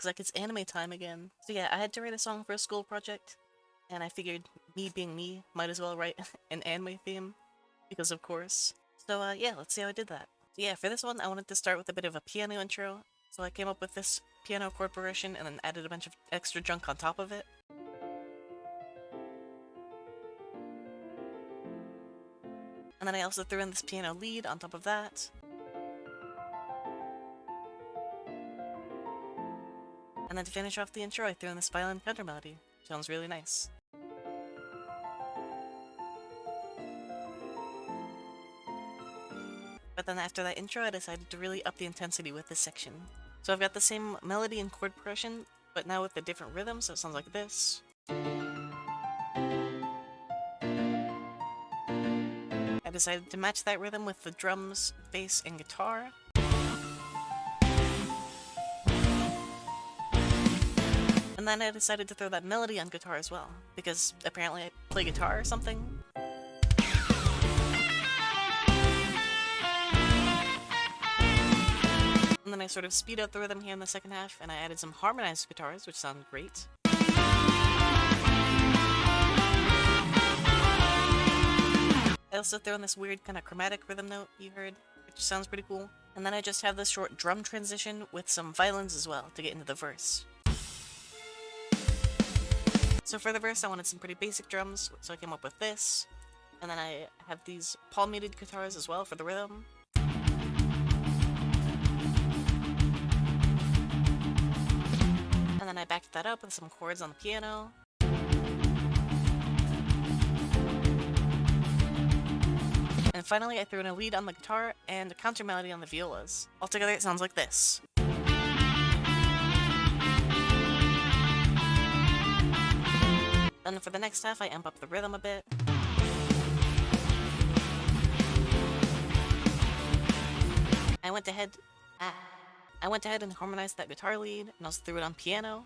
looks like it's anime time again. So yeah, I had to write a song for a school project, and I figured, me being me, might as well write an anime theme, because of course. So yeah, let's see how I did that. So yeah, for this one, I wanted to start with a bit of a piano intro, so I came up with this piano chord progression and then added a bunch of extra junk on top of it. And then I also threw in this piano lead on top of that. And then to finish off the intro, I threw in this violin counter melody. Sounds really nice. But then after that intro, I decided to really up the intensity with this section. So I've got the same melody and chord progression, but now with a different rhythm, so it sounds like this. I decided to match that rhythm with the drums, bass, and guitar. And then I decided to throw that melody on guitar as well, because apparently I play guitar or something. And then I sort of speed up the rhythm here in the second half, and I added some harmonized guitars, which sound great. I also throw in this weird kind of chromatic rhythm note you heard, which sounds pretty cool. And then I just have this short drum transition with some violins as well to get into the verse. So for the verse, I wanted some pretty basic drums, so I came up with this. And then I have these palm-muted guitars as well for the rhythm. And then I backed that up with some chords on the piano. And finally, I threw in a lead on the guitar and a counter melody on the violas. Altogether, it sounds like this. Then for the next half, I amp up the rhythm a bit. I went ahead and harmonized that guitar lead, and also threw it on piano.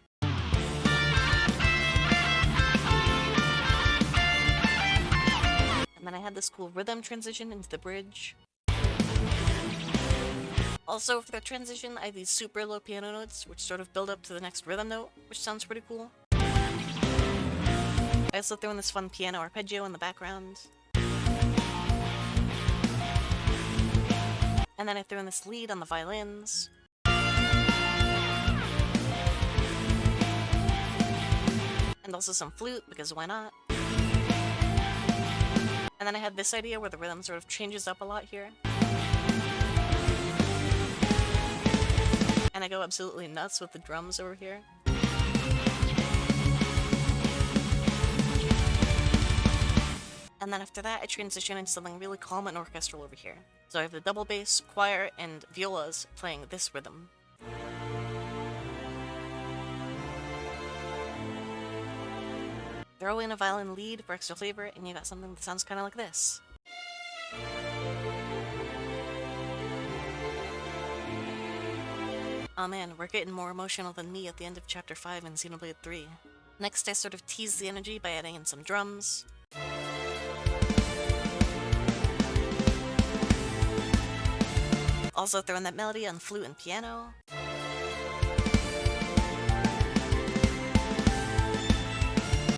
And then I had this cool rhythm transition into the bridge. Also, for the transition, I have these super low piano notes, which sort of build up to the next rhythm note, which sounds pretty cool. I also threw in this fun piano arpeggio in the background. And then I threw in this lead on the violins. And also some flute, because why not? And then I had this idea where the rhythm sort of changes up a lot here. And I go absolutely nuts with the drums over here. And then after that, I transition into something really calm and orchestral over here. So I have the double bass, choir, and violas playing this rhythm. Throw in a violin lead for extra flavor, and you got something that sounds kind of like this. Oh man, we're getting more emotional than me at the end of Chapter 5 in Xenoblade 3. Next, I sort of tease the energy by adding in some drums. Also throw in that melody on flute and piano.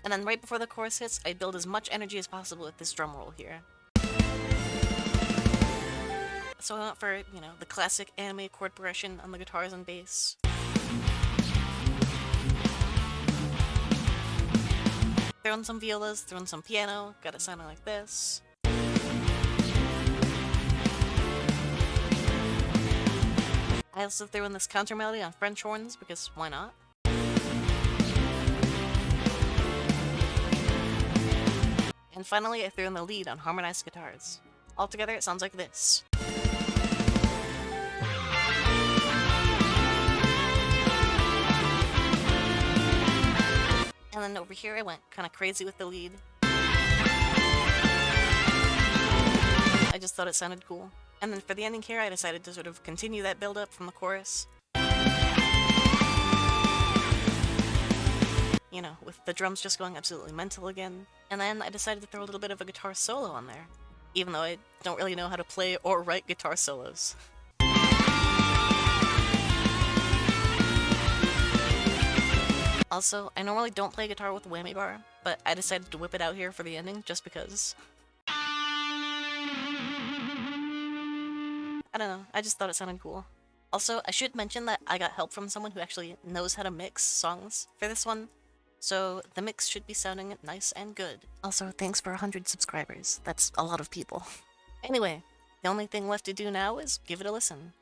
And then right before the chorus hits, I build as much energy as possible with this drum roll here. So I went for, you know, the classic anime chord progression on the guitars and bass. Throw in some violas, throw in some piano, got it sounding like this. I also threw in this counter melody on French horns, because why not? And finally, I threw in the lead on harmonized guitars. Altogether, it sounds like this. And then over here, I went kind of crazy with the lead. I just thought it sounded cool. And then for the ending here, I decided to sort of continue that build-up from the chorus. You know, with the drums just going absolutely mental again. And then I decided to throw a little bit of a guitar solo on there, even though I don't really know how to play or write guitar solos. Also, I normally don't play guitar with a whammy bar, but I decided to whip it out here for the ending just because. I don't know, I just thought it sounded cool. Also, I should mention that I got help from someone who actually knows how to mix songs for this one, so the mix should be sounding nice and good. Also, thanks for 100 subscribers. That's a lot of people. Anyway, the only thing left to do now is give it a listen.